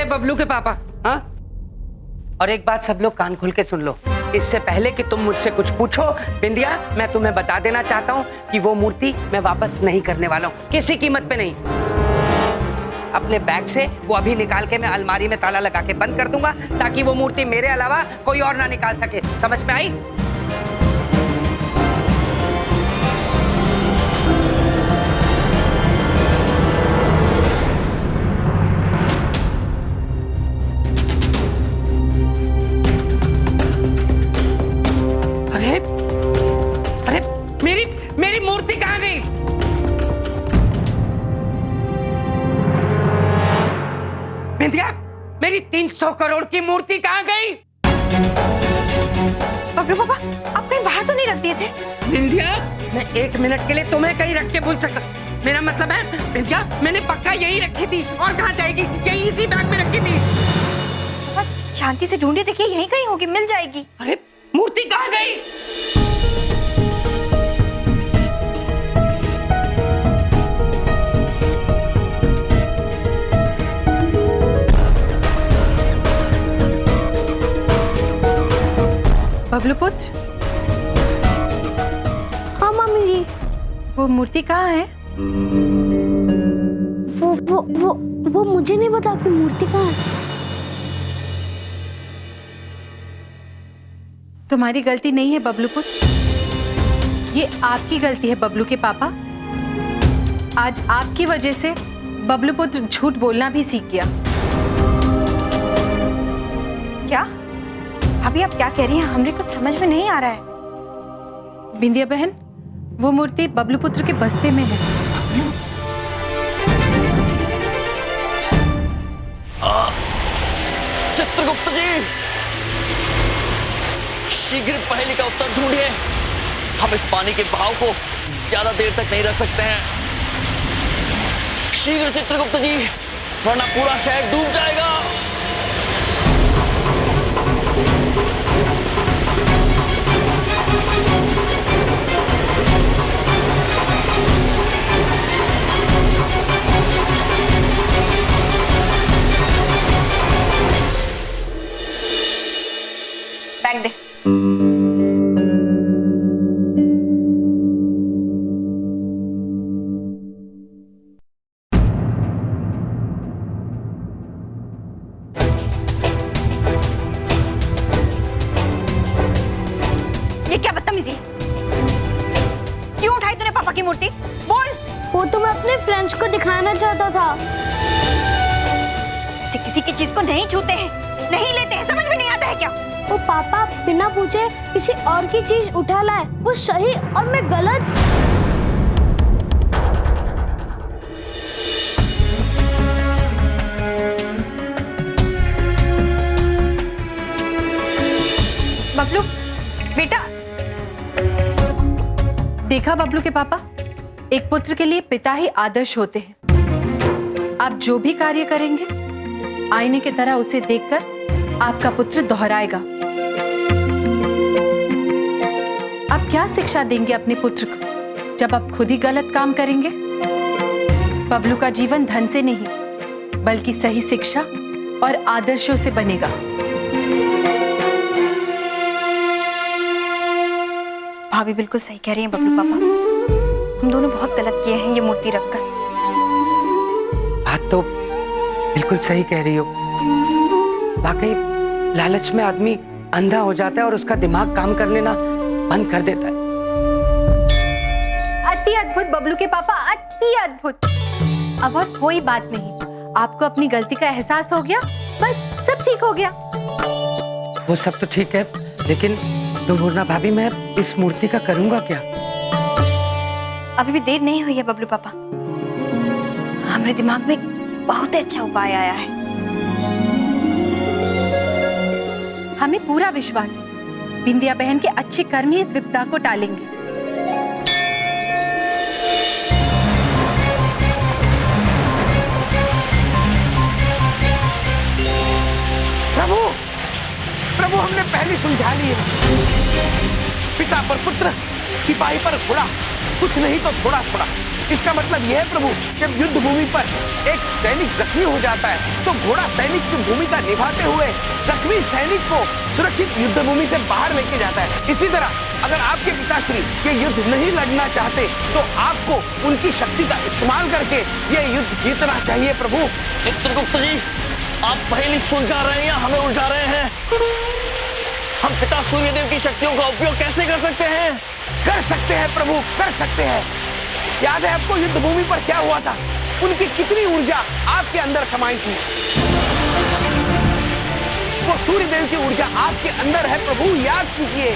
मेरे बबलू के पापा। हाँ, और एक बात सब लोग कान खुल के सुन लो, इससे पहले कि तुम मुझसे कुछ पूछो बिंदिया, मैं तुम्हें बता देना चाहता हूँ कि वो मूर्ति मैं वापस नहीं करने वाला हूँ, किसी कीमत पे नहीं। अपने बैग से वो अभी निकाल के मैं अलमारी में ताला लगा के बंद कर दूंगा, ताकि वो मूर्ति मेरे अलावा कोई और ना निकाल सके। समझ में आई? अरे अरे मेरी मेरी मूर्ति कहाँ गई? बिंदिया, मेरी 300 करोड़ की मूर्ति कहाँ गई? बबलू पापा, आप कहीं बाहर तो नहीं रख दिए थे? बिंदिया, मैं 1 मिनट के लिए तुम्हें कहीं रख के भूल सकता। मेरा मतलब है बिंदिया, मैंने पक्का यही रखी थी, और कहाँ जाएगी? यही इसी बैग में रखी थी। पापा शांति से ढूंढे, देखिए यहीं कहीं होगी, मिल जाएगी। अरे मूर्ति कहाँ गई? बबलू पुत्र। हाँ मम्मी जी। वो मूर्ति कहाँ है? वो मुझे नहीं पता कि मूर्ति कहाँ है। तुम्हारी गलती नहीं है बबलू पुत्र, ये आपकी गलती है बबलू के पापा। आज आपकी वजह से बबलू पुत्र झूठ बोलना भी सीख गया। क्या? अभी आप क्या कह रही हैं? हमरे कुछ समझ में नहीं आ रहा है। बिंदिया बहन, वो मूर्ति बबलू पुत्र के बस्ते में है। चित्रगुप्त जी, शीघ्र पहेली का उत्तर ढूंढिए। हम इस पानी के बहाव को ज्यादा देर तक नहीं रख सकते हैं। शीघ्र चित्रगुप्त जी, वरना पूरा शहर डूब जाएगा। बैग दे। ये क्या बदतमीजी? क्यों उठाई तूने पापा की मूर्ति? बोल। वो तो मैं अपने फ्रेंड्स को दिखाना चाहता था। किसी की चीज को नहीं छूते हैं, नहीं लेते हैं, समझ में नहीं आता है क्या? वो पापा बिना पूछे किसी और की चीज उठा लाए, वो सही और मैं गलत। बबलू बेटा। देखा बबलू के पापा, एक पुत्र के लिए पिता ही आदर्श होते हैं। आप जो भी कार्य करेंगे, आईने की तरह उसे देखकर आपका पुत्र दोहराएगा। आप क्या शिक्षा देंगे अपने पुत्र को जब आप खुद ही गलत काम करेंगे? बबलू का जीवन धन से नहीं, बल्कि सही शिक्षा और आदर्शों से बनेगा। भाभी बिल्कुल सही कह रही हैं बबलू पापा, हम दोनों बहुत गलत किए हैं ये मूर्ति रखकर। बात तो बिल्कुल सही कह रही हो। वाकई लालच में आदमी अंधा हो जाता है और उसका दिमाग काम करने ना बंद कर देता है। अति अद्भुत बबलू के पापा, अति अद्भुत। अब और कोई बात नहीं, आपको अपनी गलती का एहसास हो गया, बस सब ठीक हो गया। वो सब तो ठीक है, लेकिन दुमुर्ना भाभी, मैं इस मूर्ति का करूंगा क्या? अभी भी देर नहीं हुई है बबलू पापा, हमारे दिमाग में बहुत अच्छा उपाय आया है। हमें पूरा विश्वास है बिंदिया बहन के अच्छे कर्म ही इस विपदा को टालेंगे। प्रभु, प्रभु हमने पहले समझा लिया। पिता पर पुत्र, सिपाही पर घोड़ा, कुछ नहीं तो थोड़ा थोड़ा। इसका मतलब यह है प्रभु, जब युद्ध भूमि पर एक सैनिक जख्मी हो जाता है तो घोड़ा सैनिक की भूमिका निभाते हुए जख्मी सैनिक को सुरक्षित युद्ध भूमि से बाहर लेके जाता है। इसी तरह अगर आपके पिताश्री ये युद्ध नहीं लड़ना चाहते तो आपको उनकी शक्ति का इस्तेमाल करके ये युद्ध जीतना चाहिए प्रभु। चित्रगुप्त जी, आप पहेली सुलझा रहे हैं या हमें उलझा रहे हैं? हम पिता सूर्यदेव की शक्तियों का उपयोग कैसे कर सकते हैं? कर सकते हैं प्रभु, कर सकते हैं। याद है आपको युद्ध भूमि पर क्या हुआ था? उनकी कितनी ऊर्जा आपके अंदर समाई थी। वो सूर्यदेव की ऊर्जा आपके अंदर है प्रभु, याद कीजिए।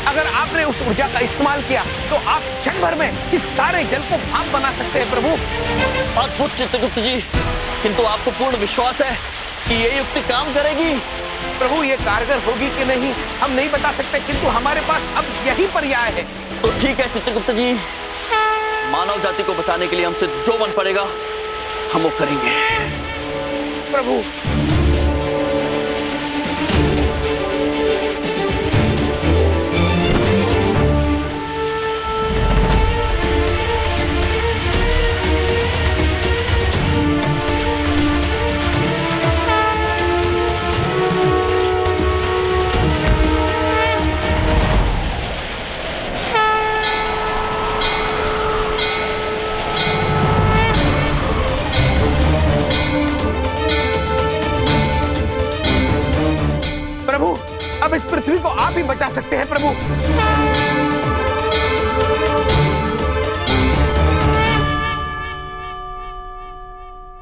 अगर आपने उस ऊर्जा का इस्तेमाल किया तो आप क्षण भर में इस सारे जल को भाप बना सकते हैं प्रभु। अद्भुत चित्रगुप्त जी, किंतु आपको पूर्ण विश्वास है कि ये युक्ति काम करेगी? प्रभु ये कारगर होगी कि नहीं हम नहीं बता सकते, किंतु हमारे पास अब यही पर्याय है। तो ठीक है चित्रगुप्त जी, मानव जाति को बचाने के लिए हमसे जो बन पड़ेगा हम वो करेंगे। प्रभु अब इस पृथ्वी को आप ही बचा सकते हैं प्रभु।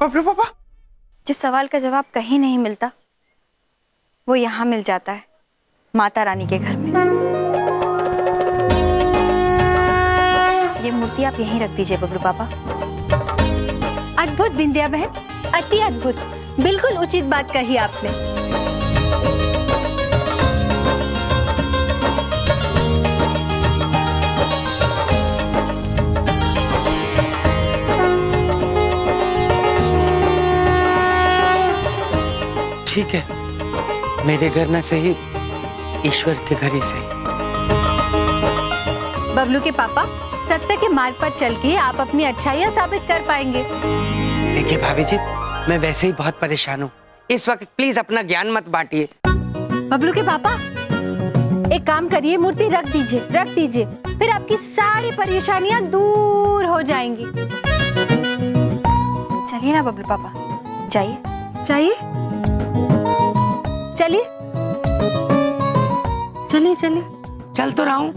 प्रभु पापा, जिस सवाल का जवाब कहीं नहीं मिलता वो यहाँ मिल जाता है, माता रानी के घर में। ये मूर्ति आप यहीं रख दीजिए बबलू पापा। अद्भुत विंध्या बहन, अति अद्भुत, बिल्कुल उचित बात कही आपने। ठीक है, मेरे घर न सही, ईश्वर के घर ही सही। बबलू के पापा, सत्य के मार्ग पर चल के आप अपनी अच्छाइयाँ साबित कर पाएंगे। देखिए भाभी जी, मैं वैसे ही बहुत परेशान हूँ, इस वक्त प्लीज अपना ज्ञान मत बांटिए। बबलू के पापा, एक काम करिए, मूर्ति रख दीजिए, फिर आपकी सारी परेशानियाँ दूर हो जाएंगी। चलिए ना बबलू पापा, जाइए। चलिए चल तो रहा हूँ।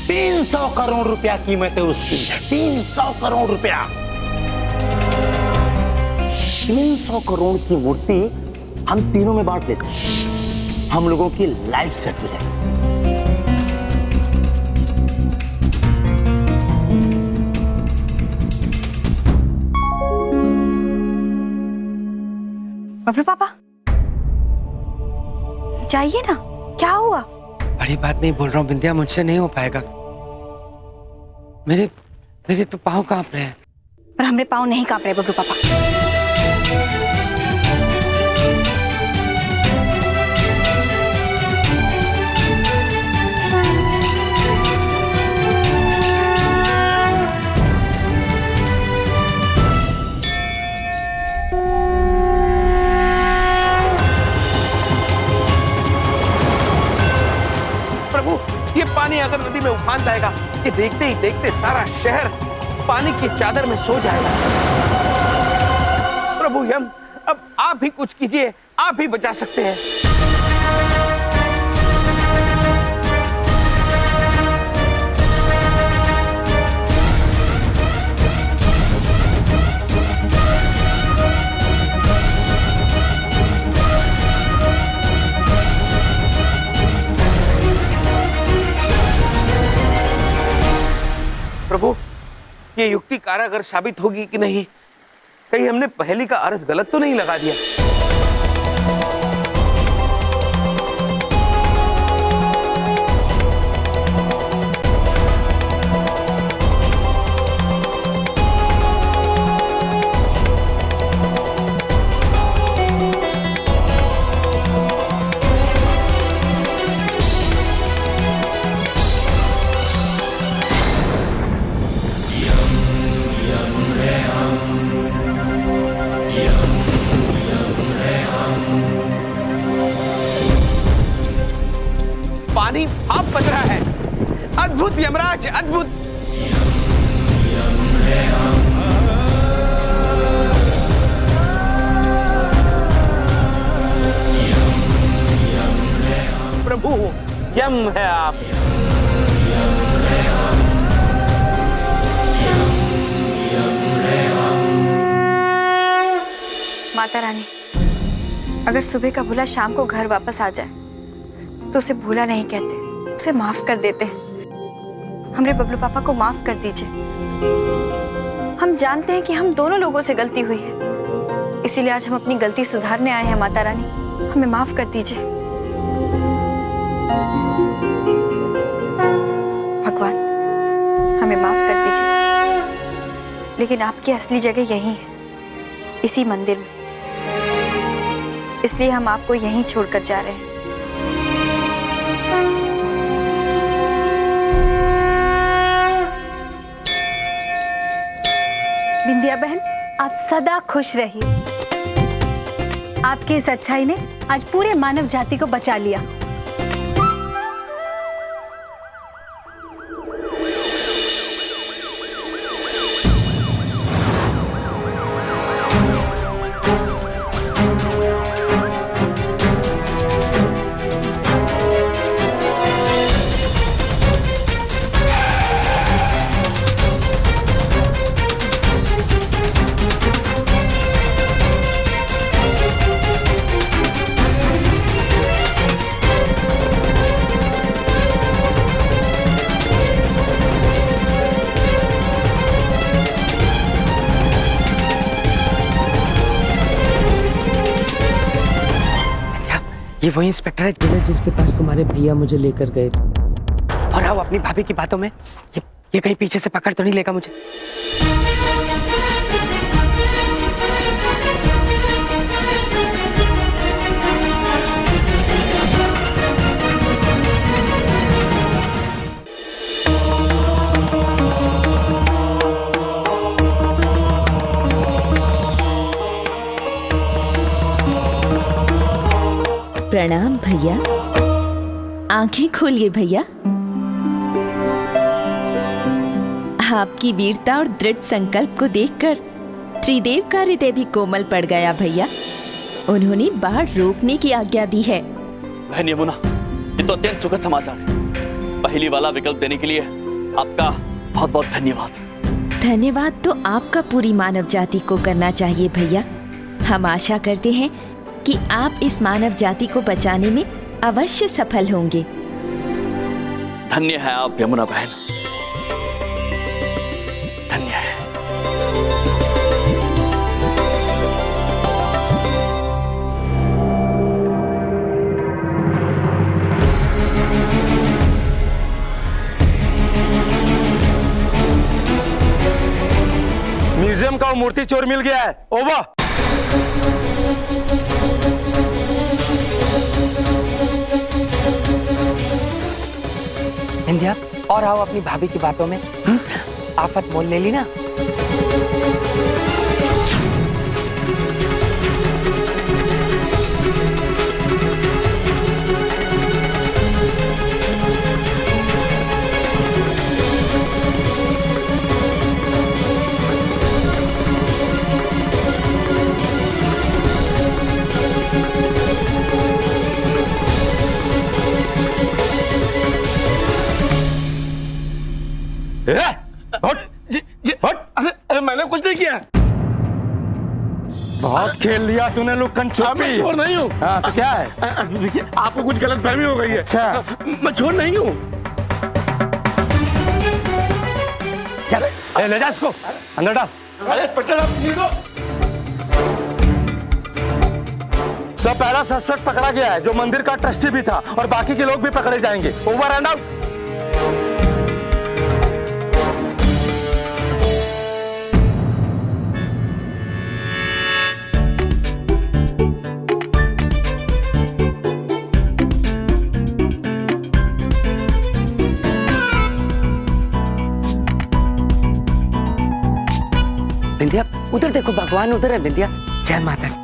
300 करोड़ रुपया कीमत है उसकी, 300 करोड़ रुपया। 300 करोड़ की मूर्ति हम तीनों में बांट लेते हैं, हम लोगों की लाइफ सेट हो जाएगी। बबलू पापा जाइए ना, क्या हुआ? बड़ी बात नहीं बोल रहा हूँ बिंदिया, मुझसे नहीं हो पाएगा। मेरे तो पाँव कांप रहे हैं। पर हमारे पाँव नहीं कांप रहे बबलू पापा। ये पानी अगर नदी में उफान जाएगा, ये देखते ही देखते सारा शहर पानी की चादर में सो जाएगा। प्रभु यम, अब आप ही कुछ कीजिए, आप ही बचा सकते हैं। प्रभु ये युक्ति कारागर साबित होगी कि नहीं? कहीं हमने पहेली का अर्थ गलत तो नहीं लगा दिया? ही भाप बज रहा है। अद्भुत यमराज, अद्भुत। प्रभु यम है आप। माता रानी, अगर सुबह का भूला शाम को घर वापस आ जाए तो उसे भूला नहीं कहते, उसे माफ कर देते हैं। हमरे बबलू पापा को माफ कर दीजिए। हम जानते हैं कि हम दोनों लोगों से गलती हुई है, इसीलिए आज हम अपनी गलती सुधारने आए हैं। माता रानी, हमें माफ कर दीजिए। भगवान, हमें माफ कर दीजिए। लेकिन आपकी असली जगह यही है, इसी मंदिर में, इसलिए हम आपको यहीं छोड़कर जा रहे हैं। बिंदिया बहन, आप सदा खुश रहिए। आपकी इस अच्छाई ने आज पूरे मानव जाति को बचा लिया। ये वही इंस्पेक्टर है जिसके पास तुम्हारे भैया मुझे लेकर गए थे। और आओ अपनी भाभी की बातों में, ये कहीं पीछे से पकड़ तो नहीं लेगा मुझे? प्रणाम भैया। आंखें खोलिए भैया। आपकी वीरता और दृढ़ संकल्प को देखकर त्रिदेव का हृदय भी कोमल पड़ गया भैया। उन्होंने बाढ़ रोकने की आज्ञा दी है। बहन यमुना, ये तो अत्यंत सुखद समाचार है। पहली वाला विकल्प देने के लिए आपका बहुत बहुत धन्यवाद। धन्यवाद तो आपका पूरी मानव जाति को करना चाहिए भैया। हम आशा करते हैं कि आप इस मानव जाति को बचाने में अवश्य सफल होंगे। धन्य है आप यमुना बहन, धन्य है। म्यूजियम का वो मूर्ति चोर मिल गया है। ओवर। इंदिया, और आओ अपनी भाभी की बातों में। आफत मोल ले ली ना। अरे मैंने कुछ नहीं किया। बहुत खेल लिया तूने लुक्कन छुपी। मैं चोर नहीं हूँ। हाँ तो क्या है? देखिए, आपको कुछ गलत फहमी हो गई है। अच्छा, मैं चोर नहीं हूँ। चल ले जा इसको अंदर डाल। अरे इंस्पेक्टर, आप सब पहला सस्पेक्ट पकड़ा गया है, जो मंदिर का ट्रस्टी भी था, और बाकी के लोग भी पकड़े जाएंगे। Over and out. बिंदिया, उधर देखो, भगवान उधर है। बिंदिया, जय माता दी।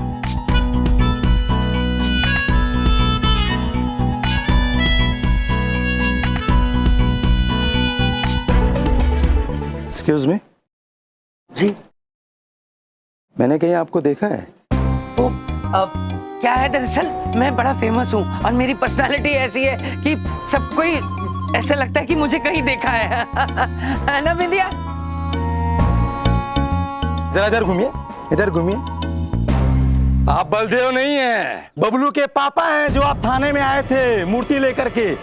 एक्सक्यूज मी, जी मैंने कहीं आपको देखा है? वो क्या है, दरअसल मैं बड़ा फेमस हूँ और मेरी पर्सनालिटी ऐसी है कि सब कोई ऐसा लगता है कि मुझे कहीं देखा है ना बिंदिया? जरा इधर घूमिए, इधर घूमिए। आप बलदेव नहीं हैं, बबलू के पापा हैं जो आप थाने में आए थे मूर्ति लेकर के।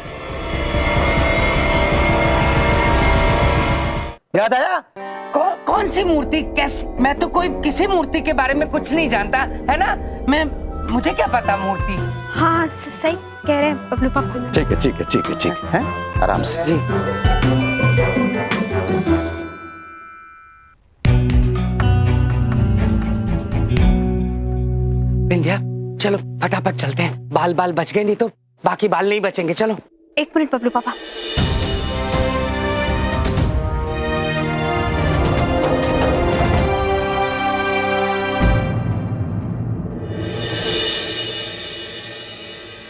याद आया? कौन सी मूर्ति? कैसे? मैं तो कोई किसी मूर्ति के बारे में कुछ नहीं जानता, है ना? मुझे क्या पता मूर्ति। हाँ सही कह रहे हैं बबलू पापा। ठीक है ठीक है ठीक है ठीक है, आराम से जी। बिंदिया चलो फटाफट चलते हैं, बाल बच गए, नहीं तो बाकी बाल नहीं बचेंगे। चलो। 1 मिनट बबलू पापा।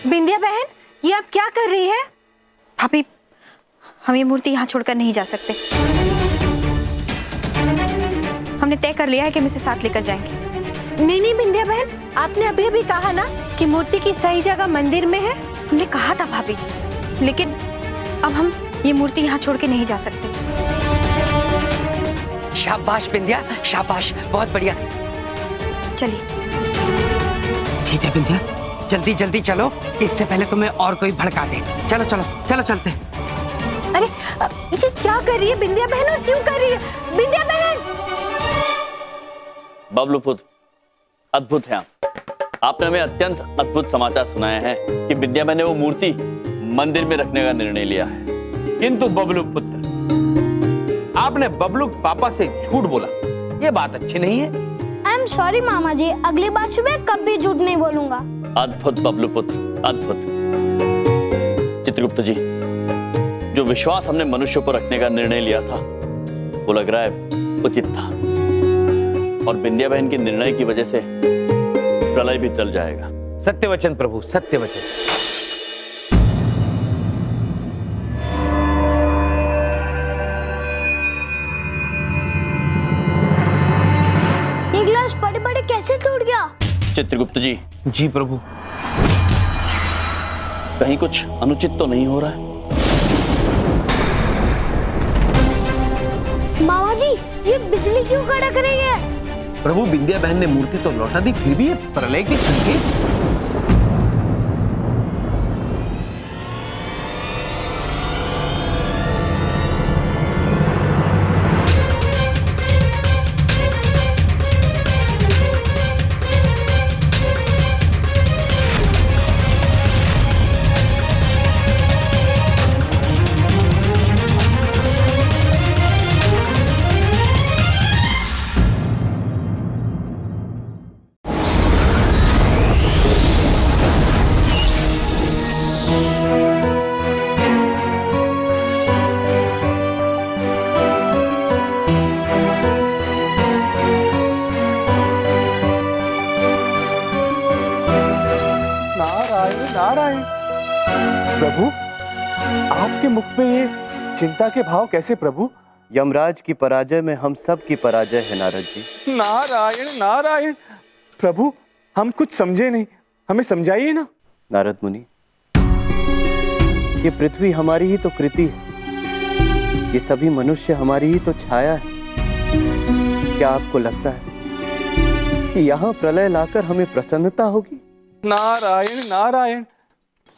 बिंदिया बहन, ये आप क्या कर रही है? भाभी, हम ये मूर्ति यहाँ छोड़कर नहीं जा सकते। हमने तय कर लिया है कि हम इसे साथ लेकर जाएंगे। नहीं बिंदिया बहन, आपने अभी अभी कहा ना कि मूर्ति की सही जगह मंदिर में है। हमने कहा था भाभी, लेकिन अब हम ये मूर्ति यहाँ छोड़ के नहीं जा सकते। शाबाश बिंदिया, शाबाश, बहुत बढ़िया। चलिए। ठीक है बिंदिया, जल्दी जल्दी चलो, इससे पहले तुम्हें और कोई भड़का दे। चलो चलो चलो चलते। अरे ये क्या कर रही है बिंदिया बहन, और क्यों कर रही है बिंदिया बहन? बबलू पुत्र, अद्भुत है आप। आपने हमें अत्यंत अद्भुत समाचार सुनाए हैं कि विद्या बहन ने वो मूर्ति मंदिर में रखने का निर्णय लिया है। किंतु बबलू पुत्र, आपने बबलू पापा से झूठ बोला, ये बात अच्छी नहीं है। आई एम सॉरी मामा जी, अगली बार सुबह कभी झूठ नहीं बोलूंगा। अद्भुत बबलू पुत्र, अद्भुत। चित्रगुप्त जी, जो विश्वास हमने मनुष्यों पर रखने का निर्णय लिया था वो लग रहा है उचित था, और बिंदिया बहन के निर्णय की वजह से प्रलय भी टल जाएगा। सत्य वचन प्रभु, सत्य वचन। ये गिलास बड़े बड़े कैसे टूट गया? चित्रगुप्त जी। जी प्रभु। कहीं कुछ अनुचित तो नहीं हो रहा है? मामा जी, ये बिजली क्यों कड़क रही है? प्रभु, बिंदिया बहन ने मूर्ति तो लौटा दी, फिर भी ये प्रलय के संकेत। नारायण। प्रभु, आपके मुख में ये चिंता के भाव कैसे प्रभु? यमराज की पराजय में हम सब की पराजय है नारद जी। नारायण नारायण। प्रभु, हम कुछ समझे नहीं, हमें समझाइए ना। नारद मुनि, ये पृथ्वी हमारी ही तो कृति है, ये सभी मनुष्य हमारी ही तो छाया है। क्या आपको लगता है कि यहाँ प्रलय लाकर हमें प्रसन्नता होगी? नारायण नारायण।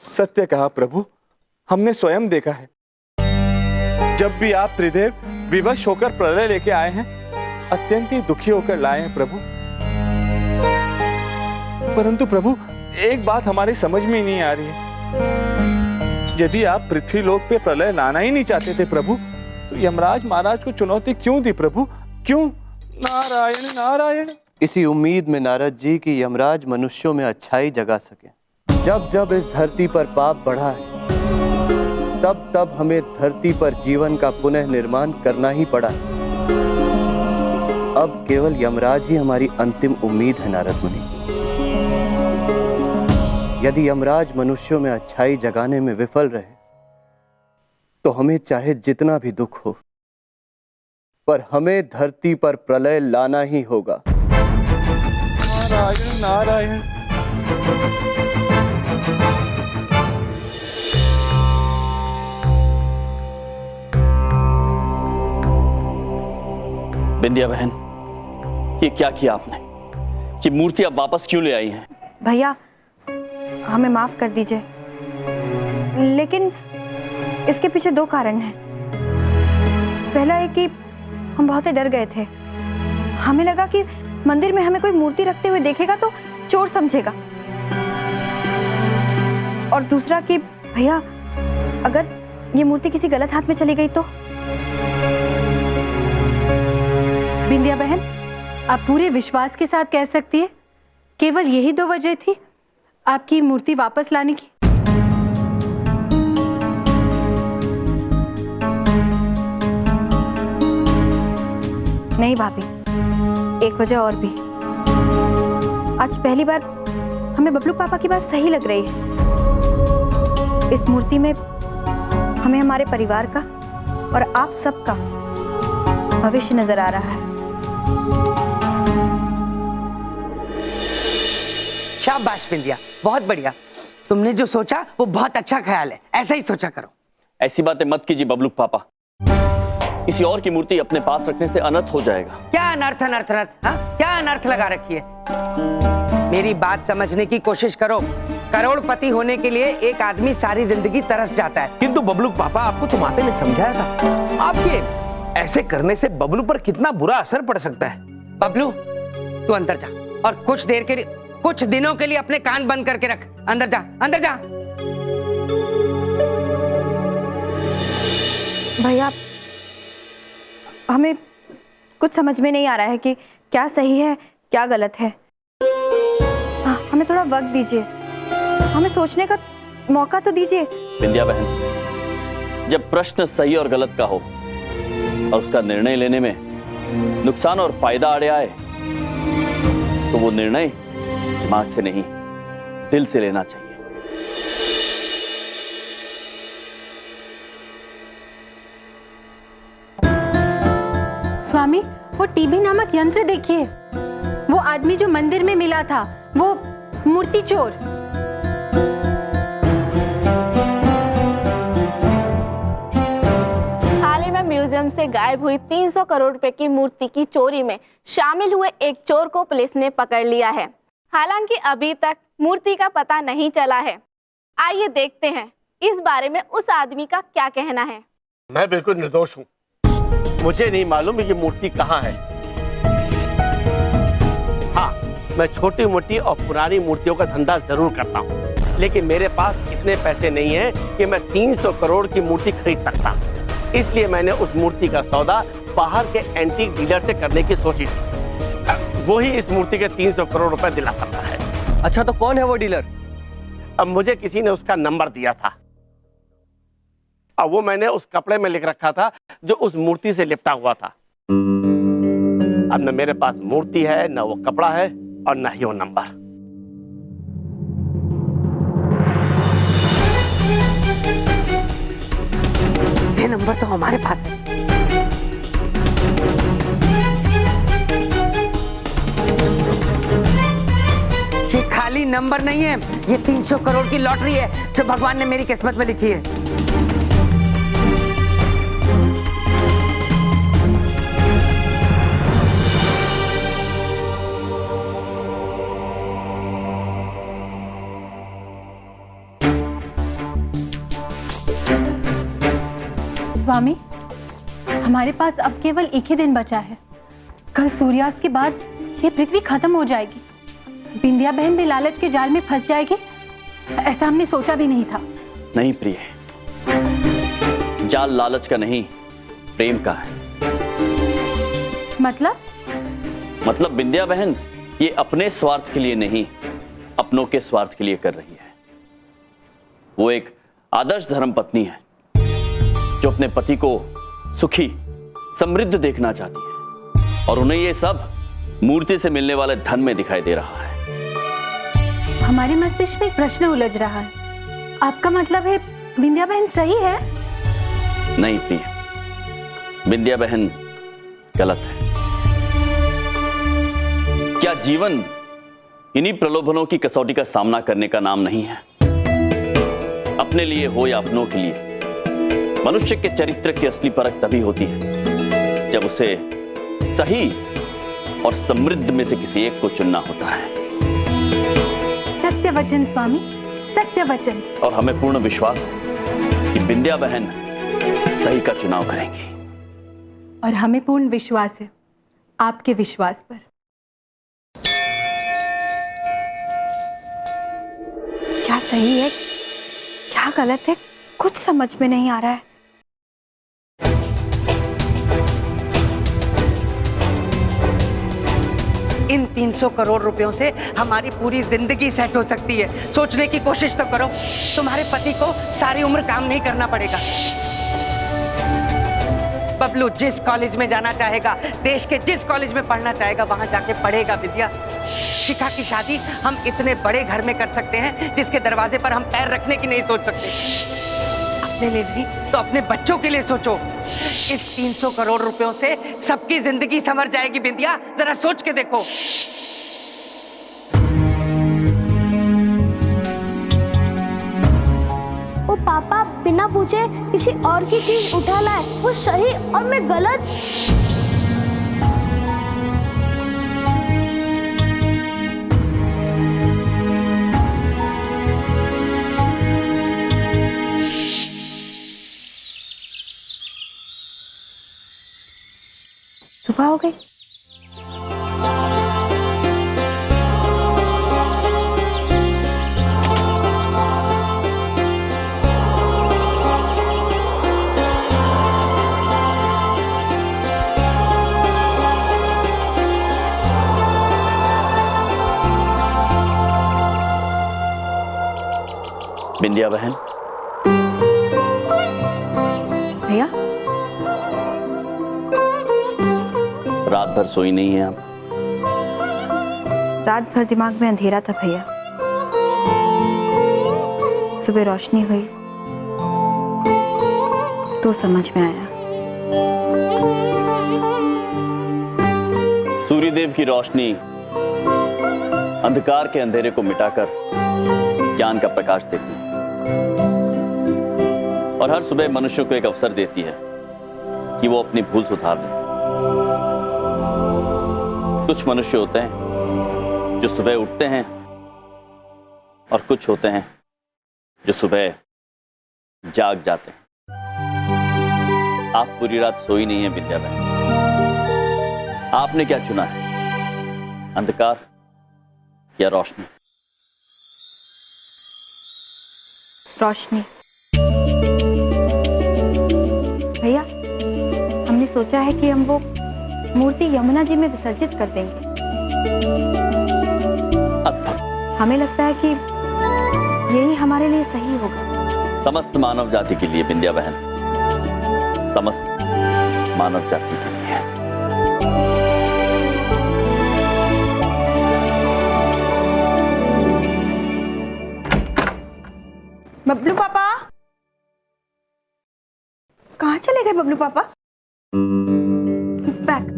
सत्य कहा प्रभु, हमने स्वयं देखा है। जब भी आप त्रिदेव विवश होकर प्रलय लेके आए हैं, अत्यंत ही दुखी होकर लाए हैं प्रभु। परंतु प्रभु, एक बात हमारी समझ में नहीं आ रही है। यदि आप पृथ्वी लोक पे प्रलय लाना ही नहीं चाहते थे प्रभु, तो यमराज महाराज को चुनौती क्यों दी प्रभु? क्यों? नारायण नारायण। इसी उम्मीद में नारद जी की यमराज मनुष्यों में अच्छाई जगा सके। जब जब इस धरती पर पाप बढ़ा है, तब तब हमें धरती पर जीवन का पुनः निर्माण करना ही पड़ा है। अब केवल यमराज ही हमारी अंतिम उम्मीद है नारद मुनि। यदि यमराज मनुष्यों में अच्छाई जगाने में विफल रहे, तो हमें चाहे जितना भी दुख हो, पर हमें धरती पर प्रलय लाना ही होगा। नारायण नारायण। बिंदिया बहन, ये क्या किया आपने? ये मूर्ति अब वापस क्यों ले आई है? भैया हमें माफ कर दीजिए, लेकिन इसके पीछे दो कारण हैं। पहला है कि हम बहुत ही डर गए थे। हमें लगा कि मंदिर में हमें कोई मूर्ति रखते हुए देखेगा तो चोर समझेगा। और दूसरा कि भैया अगर ये मूर्ति किसी गलत हाथ में चली गई तो। बिंदिया बहन, आप पूरे विश्वास के साथ कह सकती है केवल यही दो वजह थी आपकी मूर्ति वापस लाने की? नहीं भाभी, एक वजह और भी। आज पहली बार हमें बबलू पापा की बात सही लग रही है। इस मूर्ति में हमें हमारे परिवार का और आप सबका भविष्य नजर आ रहा है। शाबाश बिंदिया, बहुत बढ़िया। तुमने जो सोचा वो बहुत अच्छा ख्याल है, ऐसा ही सोचा करो। ऐसी बातें मत कीजिए बबलू पापा। किसी और की मूर्ति अपने पास रखने से अनर्थ हो जाएगा। क्या अनर्थ अनर्थ अनर्थ, हाँ? क्या अनर्थ लगा रखी है? मेरी बात समझने की कोशिश करो। करोड़पति होने के लिए एक आदमी सारी जिंदगी तरस जाता है। किंतु बबलू पापा, आपको तो माते ने समझाया था, आपके ऐसे करने से बबलू पर कितना बुरा असर पड़ सकता है। बबलू तू अंदर जा और कुछ दिनों के लिए अपने कान बंद करके रख। अंदर जा, अंदर जा। भैया हमें कुछ समझ में नहीं आ रहा है कि क्या सही है क्या गलत है। हमें थोड़ा वक्त दीजिए, हमें सोचने का मौका तो दीजिए। बिंदिया बहन, जब प्रश्न सही और गलत का हो और उसका निर्णय लेने में नुकसान और फायदा आड़े आए तो वो निर्णय दिमाग से नहीं दिल से लेना चाहिए। स्वामी, वो टीबी नामक यंत्र देखिए। वो आदमी जो मंदिर में मिला था, वो मूर्ति चोर। हाल ही में म्यूजियम से गायब हुई 300 करोड़ रुपए की मूर्ति की चोरी में शामिल हुए एक चोर को पुलिस ने पकड़ लिया है। हालांकि अभी तक मूर्ति का पता नहीं चला है। आइए देखते हैं इस बारे में उस आदमी का क्या कहना है। मैं बिल्कुल निर्दोष हूँ, मुझे नहीं मालूम ये मूर्ति कहाँ है। हाँ, मैं छोटी मोटी और पुरानी मूर्तियों का धंधा जरूर करता हूँ, लेकिन मेरे पास इतने पैसे नहीं है कि मैं 300 करोड़ की मूर्ति खरीद सकता। इसलिए मैंने उस मूर्ति का सौदा बाहर के एंटीक डीलर से करने की सोची थी। वो ही इस मूर्ति के 300 करोड़ रुपए दिला सकता है। अच्छा, तो कौन है वो डीलर? अब मुझे किसी ने उसका नंबर दिया था। अब वो मैंने उस कपड़े में लिख रखा था जो उस मूर्ति से लिपटा हुआ था। अब न मेरे पास मूर्ति है, न वो कपड़ा है और न ही वो नंबर। ये नंबर तो हमारे पास है। ये खाली नंबर नहीं है, ये 300 करोड़ की लॉटरी है जो भगवान ने मेरी किस्मत में लिखी है। स्वामी, हमारे पास अब केवल एक ही दिन बचा है। कल सूर्यास्त के बाद ये पृथ्वी खत्म हो जाएगी। बिंदिया बहन भी लालच के जाल में फंस जाएगी, ऐसा हमने सोचा भी नहीं था। नहीं प्रिय, जाल लालच का नहीं प्रेम का है। मतलब बिंदिया बहन ये अपने स्वार्थ के लिए नहीं, अपनों के स्वार्थ के लिए कर रही है। वो एक आदर्श धर्मपत्नी है जो अपने पति को सुखी समृद्ध देखना चाहती है, और उन्हें ये सब मूर्ति से मिलने वाले धन में दिखाई दे रहा है। हमारे मस्तिष्क में एक प्रश्न उलझ रहा है। आपका मतलब है बिंदिया बहन सही है? नहीं प्रिय, बिंदिया बहन गलत है। क्या जीवन इन्हीं प्रलोभनों की कसौटी का सामना करने का नाम नहीं है? अपने लिए हो या अपनों के लिए, मनुष्य के चरित्र की असली परख तभी होती है जब उसे सही और समृद्ध में से किसी एक को चुनना होता है। सत्य वचन स्वामी, सत्य वचन। और हमें पूर्ण विश्वास है कि बिंदिया बहन सही का चुनाव करेंगी। और हमें पूर्ण विश्वास है आपके विश्वास पर। क्या सही है, क्या गलत है, कुछ समझ में नहीं आ रहा है। इन 300 करोड़ रुपयों से हमारी पूरी जिंदगी सेट हो सकती है। सोचने की कोशिश तो करो। तुम्हारे पति को सारी उम्र काम नहीं करना पड़ेगा। बबलू जिस कॉलेज में जाना चाहेगा, देश के जिस कॉलेज में पढ़ना चाहेगा, वहां जाके पढ़ेगा। विद्या, शिखा की शादी हम इतने बड़े घर में कर सकते हैं जिसके दरवाजे पर हम पैर रखने की नहीं सोच सकते। अपने लिए नहीं तो अपने बच्चों के लिए सोचो। इस 300 करोड़ रुपयों से सबकी जिंदगी संवर जाएगी। बिंदिया, जरा सोच के देखो। वो पापा बिना पूछे किसी और की चीज उठा लाए, वो सही और मैं गलत। सुबह हो गई। बिंदिया बहन, भैया, रात भर सोई नहीं है आप? रात भर दिमाग में अंधेरा था भैया। सुबह रोशनी हुई तो समझ में आया। सूर्यदेव की रोशनी अंधकार के अंधेरे को मिटाकर ज्ञान का प्रकाश देती है और हर सुबह मनुष्य को एक अवसर देती है कि वो अपनी भूल सुधार ले। कुछ मनुष्य होते हैं जो सुबह उठते हैं और कुछ होते हैं जो सुबह जाग जाते हैं। आप पूरी रात सोई नहीं है बिंदिया बहन। आपने क्या चुना है, अंधकार या रोशनी? रोशनी। भैया, हमने सोचा है कि हम वो मूर्ति यमुना जी में विसर्जित कर देंगे। हमें लगता है कि यही हमारे लिए सही होगा। समस्त मानव जाति के लिए बिंदिया बहन, समस्त मानव जाति के लिए। बबलू पापा, कहाँ चले गए बबलू पापा? बैक।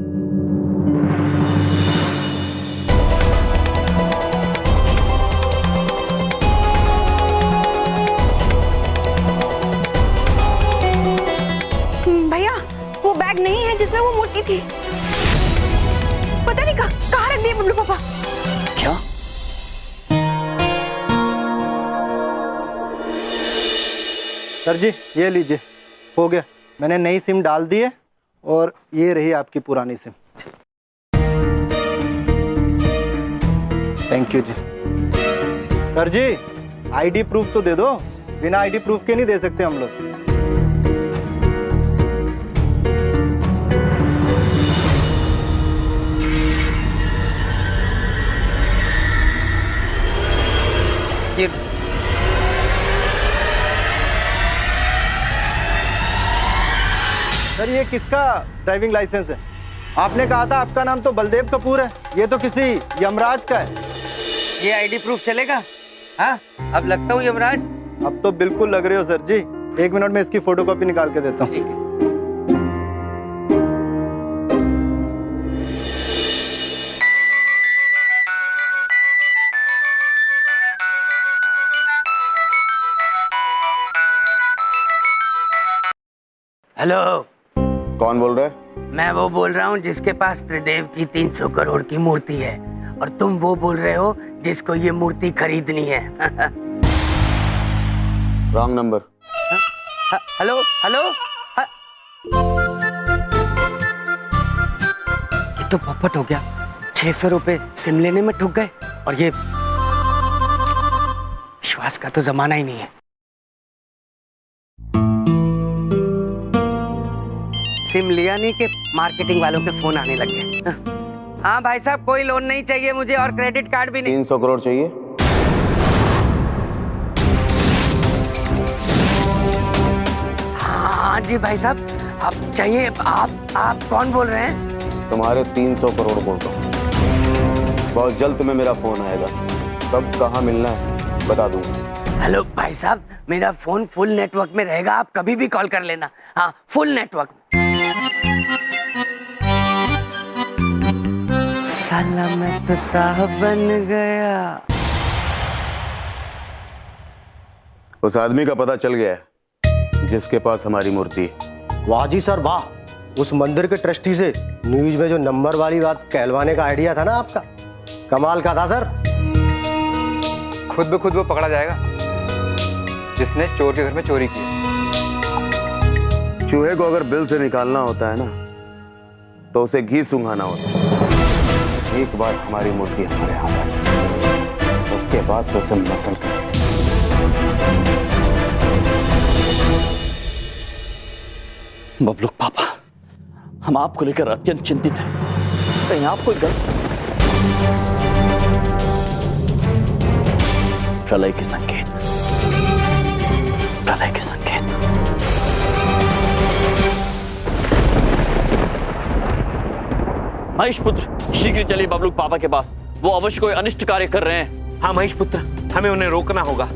भैया, वो बैग नहीं है जिसमें वो मूर्ति थी। पता नहीं कहाँ रख दिए बबलू पापा। क्या? सर जी, ये लीजिए, हो गया। मैंने नई सिम डाल दी है और ये रही आपकी पुरानी SIM. Thank you ji. Sir ji, ID proof तो दे दो। बिना आईडी प्रूफ के नहीं दे सकते हम लोग। ये सर, ये किसका ड्राइविंग लाइसेंस है? आपने कहा था आपका नाम तो बलदेव कपूर है, ये तो किसी यमराज का है। ये आईडी प्रूफ चलेगा? हाँ, अब लगता हूँ यमराज। अब तो बिल्कुल लग रहे हो सर जी। 1 मिनट में इसकी फोटोकॉपी निकाल के देता हूँ। ठीक है। हेलो, कौन बोल रहा है? मैं वो बोल रहा हूँ जिसके पास त्रिदेव की 300 करोड़ की मूर्ति है, और तुम वो बोल रहे हो जिसको ये मूर्ति खरीदनी है। Wrong number. हेलो हेलो, ये तो पोपट हो गया। 600 रुपए सिम लेने में ठुक गए, और ये विश्वास का तो जमाना ही नहीं है। सिम लिया नहीं कि मार्केटिंग वालों के फोन आने लग गए। हाँ भाई साहब, कोई लोन नहीं चाहिए मुझे, और क्रेडिट कार्ड भी नहीं। 300 करोड़ चाहिए? हाँ जी भाई साहब, आप चाहिए। आप कौन बोल रहे हैं? तुम्हारे 300 करोड़ बोल रहा हूँ। बहुत जल्द तुम्हें मेरा फोन आएगा, कब कहाँ मिलना है बता दूंगा। हेलो भाई साहब, मेरा फोन फुल नेटवर्क में रहेगा, आप कभी भी कॉल कर लेना। हाँ, फुल नेटवर्क। साला मैं तो साहब बन गया। उस आदमी का पता चल गया है जिसके पास हमारी मूर्ति है। वाह जी सर वाह, उस मंदिर के ट्रस्टी से न्यूज में जो नंबर वाली बात कहलवाने का आइडिया था ना आपका, कमाल का था सर। खुद ब खुद वो पकड़ा जाएगा जिसने चोर के घर में चोरी की। चूहे को अगर बिल से निकालना होता है ना, तो उसे घी सुंघाना होता है। एक बार हमारी मूर्ति हमारे हाथ आ जाए, उसके बाद तो उसे मसल कर। बबलू पापा, हम आपको लेकर अत्यंत चिंतित हैं। कहीं आप कोई गलत प्रलय के संकेत, प्रलय के संकेत। महेश पुत्र, शीघ्र चलिए बबलू पापा के पास। वो अवश्य कोई अनिष्ट कार्य कर रहे हैं। हाँ महेश पुत्र, हमें उन्हें रोकना होगा।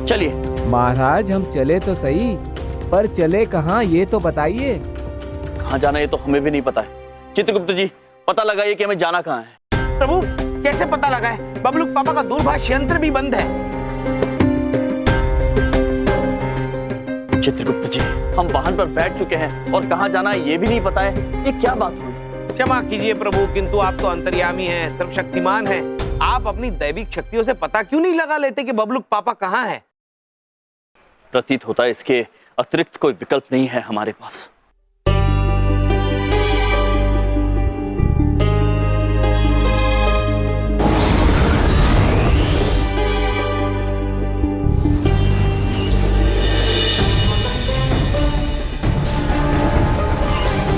चलिए। महाराज हम चले तो सही, पर चले कहाँ ये तो बताइए। कहाँ जाना ये तो हमें भी नहीं पता है। चित्रगुप्त जी, पता लगाइए कि हमें जाना कहाँ है। प्रभु, कैसे पता लगाए? बबलू पापा का दूरभाष यंत्र भी बंद है। चित्रगुप्त जी, हम वाहन पर बैठ चुके हैं और कहाँ जाना है ये भी नहीं पता है। ये क्या बात हुई? क्षमा कीजिए प्रभु, किंतु आप तो अंतर्यामी हैं, सर्वशक्तिमान हैं। आप अपनी दैविक शक्तियों से पता क्यों नहीं लगा लेते कि बबलू पापा कहाँ है? प्रतीत होता है इसके अतिरिक्त कोई विकल्प नहीं है हमारे पास।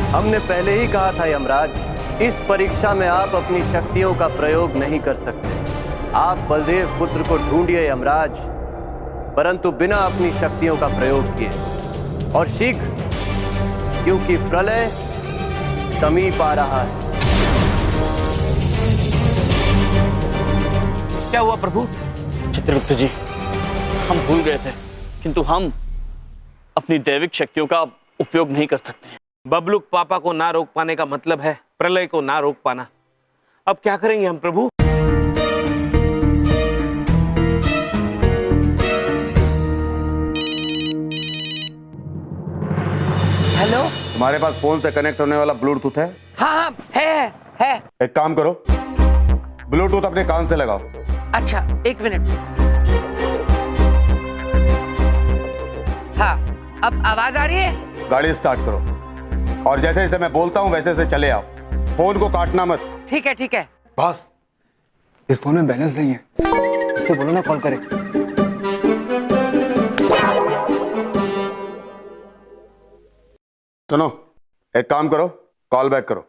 हमने पहले ही कहा था यमराज, इस परीक्षा में आप अपनी शक्तियों का प्रयोग नहीं कर सकते। आप बलदेव पुत्र को ढूंढिए यमराज, परंतु बिना अपनी शक्तियों का प्रयोग किए, और शीघ्र, क्योंकि प्रलय समीप आ रहा है। क्या हुआ प्रभु? चित्रगुप्त जी, हम भूल गए थे, किंतु हम अपनी दैविक शक्तियों का उपयोग नहीं कर सकते हैं। बबलू पापा को ना रोक पाने का मतलब है प्रलय को ना रोक पाना। अब क्या करेंगे हम प्रभु? हेलो, तुम्हारे पास फोन से कनेक्ट होने वाला ब्लूटूथ है? हाँ है। एक काम करो, ब्लूटूथ अपने कान से लगाओ। अच्छा, एक मिनट। हाँ, अब आवाज आ रही है? गाड़ी स्टार्ट करो, और जैसे जैसे मैं बोलता हूँ वैसे वैसे चले आओ। फोन को काटना मत। ठीक है ठीक है। बॉस, इस फोन में बैलेंस नहीं है, इससे बोलो ना कॉल करे। सुनो, एक काम करो, कॉल बैक करो।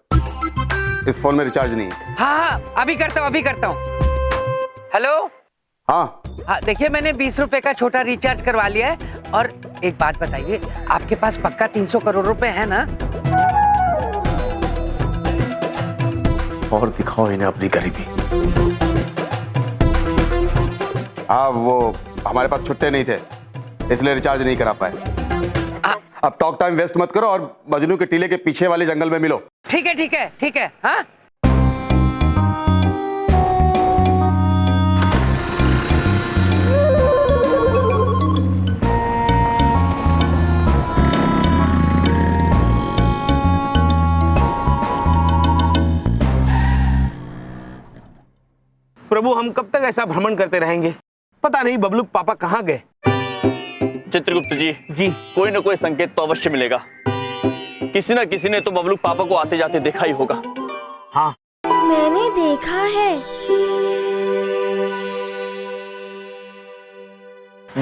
इस फोन में रिचार्ज नहीं है। हाँ, अभी करता हूँ। हेलो। हाँ, देखिए, मैंने 20 रुपए का छोटा रिचार्ज करवा लिया है। और एक बात बताइए, आपके पास पक्का 300 करोड़ रुपए है ना? और दिखाओ इन्हें अपनी गरीबी। हाँ, वो हमारे पास छुट्टे नहीं थे, इसलिए रिचार्ज नहीं करा पाए। अब टॉक टाइम वेस्ट मत करो और मजनू के टीले के पीछे वाले जंगल में मिलो। ठीक है। हाँ, प्रभु हम कब तक ऐसा भ्रमण करते रहेंगे? पता नहीं बबलू पापा कहाँ गए। चित्रगुप्त जी, कोई ना कोई संकेत तो अवश्य मिलेगा। किसी ना किसी ने तो बबलू पापा को आते जाते देखा ही होगा। हाँ, मैंने देखा है।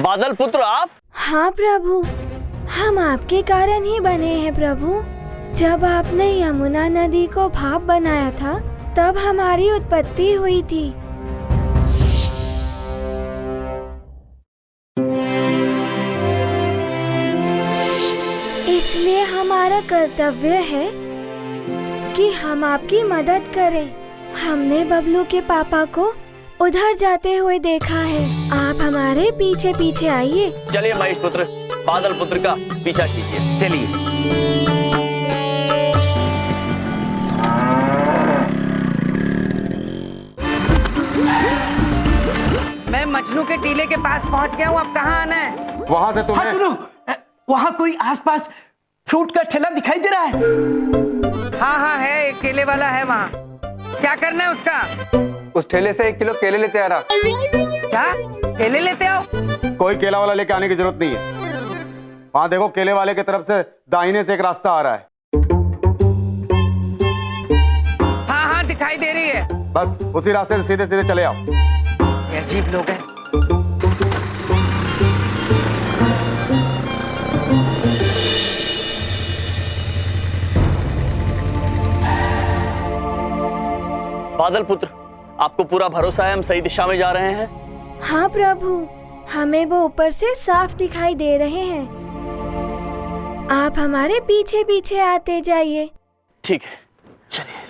बादल पुत्र आप? हाँ प्रभु, हम आपके कारण ही बने हैं प्रभु। जब आपने यमुना नदी को भाप बनाया था, तब हमारी उत्पत्ति हुई थी। इसलिए हमारा कर्तव्य है कि हम आपकी मदद करें। हमने बबलू के पापा को उधर जाते हुए देखा है। आप हमारे पीछे पीछे आइए। चलिए महेश पुत्र, बादल पुत्र का पीछा कीजिए। चलिए। मैं मजनू के टीले के पास पहुंच गया हूँ। अब कहाँ आना है? वहां से तुम्हें... हाँ सुनो, वहाँ कोई आसपास फ्रूट का ठेला दिखाई दे रहा है। हाँ है, एक केले वाला है वहाँ। क्या करना है उसका? उस ठेले से 1 किलो केले लेते आ रहा। क्या केले लेते आओ? कोई केला वाला लेके आने की जरूरत नहीं है। वहां देखो, केले वाले की तरफ से दाहिने से एक रास्ता आ रहा है। हाँ दिखाई दे रही है। बस उसी रास्ते से सीधे सीधे चले आओ। ये अजीब लोग हैं। बादल पुत्र, आपको पूरा भरोसा है हम सही दिशा में जा रहे हैं? हाँ प्रभु, हमें वो ऊपर से साफ दिखाई दे रहे हैं। आप हमारे पीछे पीछे आते जाइए। ठीक है, चलिए।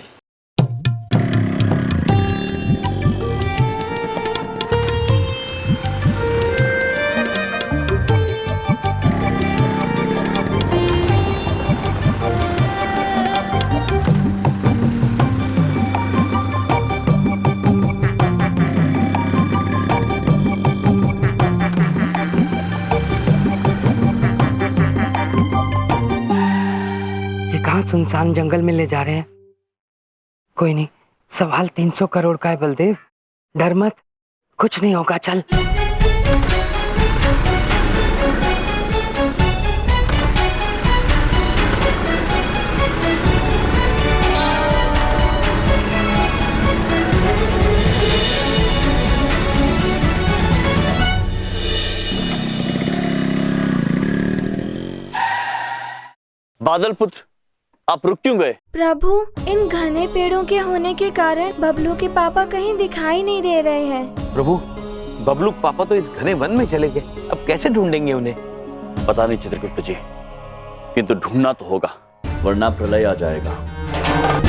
सुनसान जंगल में ले जा रहे हैं। कोई नहीं, सवाल 300 करोड़ का है बलदेव। डर मत, कुछ नहीं होगा। चल। बादल पुत्र, आप रुक क्यों गए? प्रभु, इन घने पेड़ों के होने के कारण बबलू के पापा कहीं दिखाई नहीं दे रहे हैं। प्रभु, बबलू पापा तो इस घने वन में चले गए। अब कैसे ढूंढेंगे उन्हें? पता नहीं चित्रगुप्त जी, किंतु ढूंढना तो होगा, वरना प्रलय आ जाएगा।